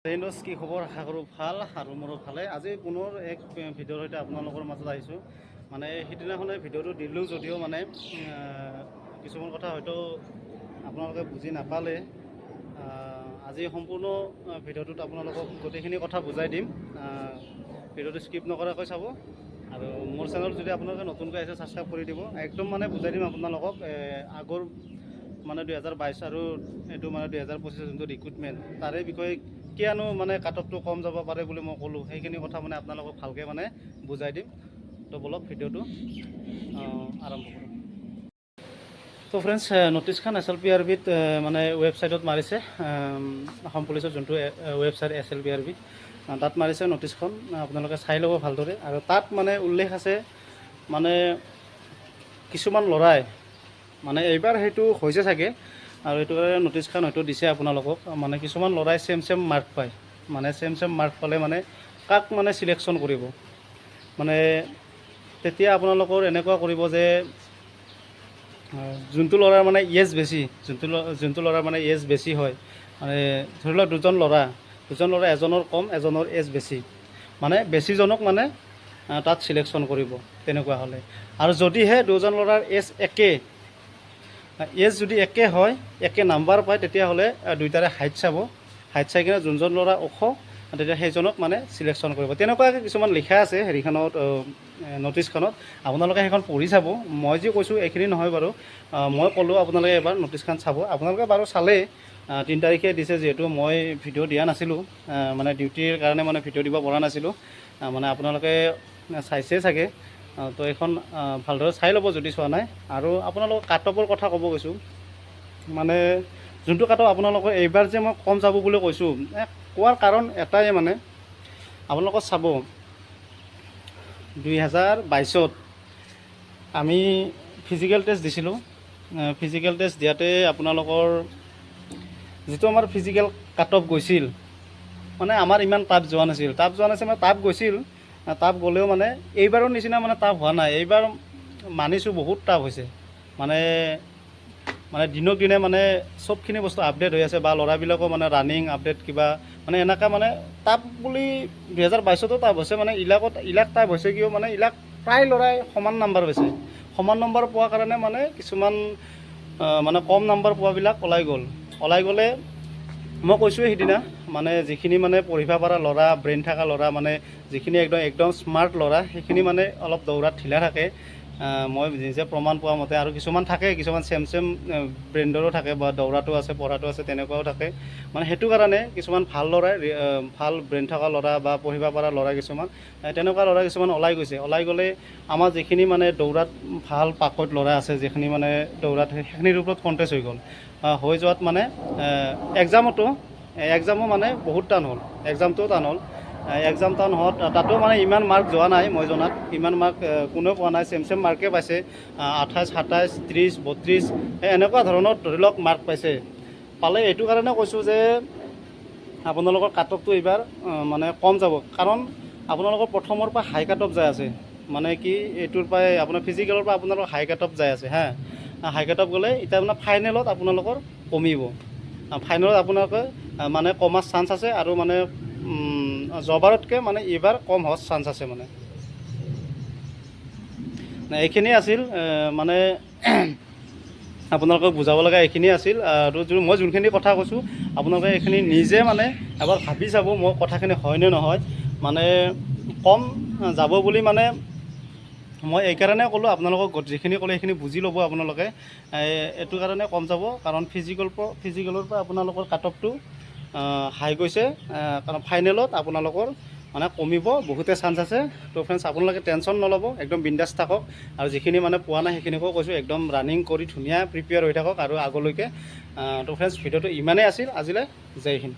Friends কি খবৰ আশা কৰোঁ ভাল আৰু মোৰো ভালে আজি পুনৰ এক ভিডিঅ'ৰ সৈতে আপোনালোকৰ মাজত আহিছোঁ মানে সিদিনাখনে ভিডিঅ'টো দিলোঁ যদিও মানে কিছুমান কথা হয়তো আপোনালোকে বুজি নাপালে আজি সম্পূৰ্ণ ভিডিঅ'টোত আপোনালোকক গোটেইখিনি কথা বুজাই দিম ভিডিঅ'টো স্কিপ নকৰাকৈ চাব আৰু মোৰ চেনেল যদি আপোনালোকে নতুনকৈ আহিছে ছাবস্ক্ৰাইব কৰি দিব একদম মানে বুজাই দিম আপোনালোকক আগৰ মানে 2022 আৰু এইটো মানে 2025 যোনটো ৰিক্ৰুটমেণ্ট তাৰে বিষয়ে কিয়নো মানে কাটঅফটো কম যাব পাৰে বুলি মই ক'লোঁ সেইখিনি কথা মানে আপোনালোকক ভালকৈ মানে বুজাই দিম তো বলক ভিডিঅ'টো আৰম্ভ কৰোঁ তো ফ্ৰেণ্ডছ নটিছখন SLPRBত মানে ৱেবছাইটত মাৰিছে অসম পুলিচৰ যোনটো ৱেবছাইট SLPRB তাত মাৰিছে নটিছখন আপোনালোকে চাই ল'ব ভালদৰে আৰু তাত মানে উল্লেখ আছে মানে কিছুমান ল'ৰাই মানে এইবাৰ সেইটো হৈছে চাগে আৰু এইটো কাৰণে নটিছখন হয়তো দিছে আপোনালোকক মানে কিছুমান ল'ৰাই চেম মাৰ্ক পায় মানে চেম মাৰ্ক পালে মানে কাক মানে চিলেকশ্যন কৰিব মানে তেতিয়া আপোনালোকৰ এনেকুৱা কৰিব যে যোনটো ল'ৰাৰ মানে এজ বেছি যোনটো ল'ৰাৰ মানে এজ বেছি হয় মানে ধৰি লওক দুজন ল'ৰা এজনৰ কম এজনৰ এজ বেছি মানে বেছিজনক মানে তাত চিলেকশ্যন কৰিব তেনেকুৱা হ'লে আৰু যদিহে দুজন ল'ৰাৰ এজ একে এজ যদি একে হয় একে নাম্বাৰ পায় তেতিয়াহ'লে দুইটাৰে হাইট চাই কিনে যোনজন ল'ৰা ওখ তেতিয়া সেইজনক মানে চিলেকশ্যন কৰিব তেনেকুৱাকৈ কিছুমান লিখা আছে হেৰিখনত নটিছখনত আপোনালোকে সেইখন পঢ়ি চাব মই যি কৈছোঁ এইখিনি নহয় বাৰু মই ক'লোঁ আপোনালোকে এবাৰ নটিছখন চাব আপোনালোকে বাৰু চালেই 3 তাৰিখে দিছে যিহেতু মই ভিডিঅ' দিয়া নাছিলোঁ মানে ডিউটিৰ কাৰণে মানে ভিডিঅ' দিব পৰা নাছিলোঁ মানে আপোনালোকে চাইছে চাগে তো এইখন ভালদৰে চাই ল'ব যদি চোৱা নাই আৰু আপোনালোকক কাটঅফৰ কথা ক'ব গৈছোঁ মানে যোনটো কাটঅফ আপোনালোকৰ এইবাৰ যে মই কম যাব বুলি কৈছোঁ কোৱাৰ কাৰণ এটাই মানে আপোনালোকৰ চাব 2022ত আমি ফিজিকেল টেষ্ট দিছিলোঁ ফিজিকেল টেষ্ট দিয়াতে আপোনালোকৰ যিটো আমাৰ ফিজিকেল কাটঅফ গৈছিল মানে আমাৰ ইমান টাফ যোৱা নাছিল মানে টাফ গৈছিল টাফ গ'লেও মানে এইবাৰৰ নিচিনা মানে টাফ হোৱা নাই এইবাৰ মানিছোঁ বহুত টাফ হৈছে মানে দিনক দিনে মানে চবখিনি বস্তু আপডেট হৈ আছে বা ল'ৰাবিলাকো মানে ৰানিং আপডেট কিবা মানে এনেকুৱা মানে টাফ বুলি 2022তো টাফ হৈছে মানে ইলাক টাফ হৈছে কিয় মানে ইলাক প্ৰায় ল'ৰাই সমান নাম্বাৰ পাইছে সমান নম্বৰ পোৱাৰ কাৰণে মানে কিছুমান মানে কম নাম্বাৰ পোৱাবিলাক ওলাই গ'লে মই কৈছোঁৱে সিদিনা মানে যিখিনি মানে পঢ়িব পৰা ল'ৰা ব্ৰেইন থকা ল'ৰা মানে যিখিনি একদম স্মাৰ্ট ল'ৰা সেইখিনি মানে অলপ দৌৰাত ঢিলা থাকে মই নিজে প্ৰমাণ পোৱা মতে আৰু কিছুমান থাকে কিছুমান চেম ব্ৰেণ্ডৰো থাকে বা দৌৰাটো আছে পঢ়াটো আছে তেনেকুৱাও থাকে মানে সেইটো কাৰণে কিছুমান ভাল ল'ৰাই ভাল ব্ৰেইন থকা ল'ৰা বা পঢ়িব পৰা ল'ৰা কিছুমান তেনেকুৱা ল'ৰা কিছুমান ওলাই গ'লে আমাৰ যিখিনি মানে দৌৰাত ভাল পাকৈত ল'ৰা আছে যিখিনি মানে দৌৰাত সেইখিনিৰ ওপৰত কণ্টেষ্ট হৈ যোৱাত মানে এক্সামো মানে বহুত টান হ'ল এক্সাম টান হোৱাত তাতো মানে ইমান মাৰ্ক যোৱা নাই মই জনাত ইমান মাৰ্ক কোনেও পোৱা নাই চেম মাৰ্কে পাইছে 28 27 30 32 এনেকুৱা ধৰণৰ ধৰি লওক মাৰ্ক পালে এইটো কাৰণে কৈছোঁ যে আপোনালোকৰ কাটঅফটো এইবাৰ মানে কম যাব কাৰণ আপোনালোকৰ প্ৰথমৰ পৰা হাই কাটঅফ যাই আছে মানে কি এইটোৰ পৰাই আপোনাৰ ফিজিকেলৰ পৰা আপোনালোকৰ হাই কাটঅফ যাই আছে হাই কাটঅফ গ'লে এতিয়া আপোনাৰ ফাইনেলত আপোনালোকৰ কমিব ফাইনেলত আপোনালোকে মানে কমাৰ চান্স আছে আৰু মানে যোৱাবাৰতকৈ মানে এইবাৰ কম হোৱাৰ চান্স আছে মানে এইখিনি আছিল মানে আপোনালোকক বুজাব লগা এইখিনি আছিল আৰু মই যোনখিনি কথা কৈছোঁ আপোনালোকে এইখিনি নিজে মানে এবাৰ ভাবি চাব মোৰ কথাখিনি হয়নে নহয় মানে কম যাব বুলি মানে মই এইকাৰণে ক'লোঁ আপোনালোকক যিখিনি ক'লোঁ সেইখিনি বুজি ল'ব আপোনালোকে এইটো কাৰণে কম যাব কাৰণ ফিজিকেলৰ পৰা আপোনালোকৰ কাটঅফটো হাই গৈছে কাৰণ ফাইনেলত আপোনালোকৰ মানে কমিব বহুতে চান্স আছে তো ফ্ৰেণ্ডছ আপোনালোকে টেনশ্যন নল'ব একদম বিন্দাছ থাকক আৰু যিখিনি মানে পোৱা নাই সেইখিনিকো কৈছোঁ একদম ৰানিং কৰি ধুনীয়া প্ৰিপেয়াৰ হৈ থাকক আৰু আগলৈকে তো ফ্ৰেণ্ডছ ভিডিঅ'টো ইমানেই আছিল আজিলৈ জয় হিন্দ।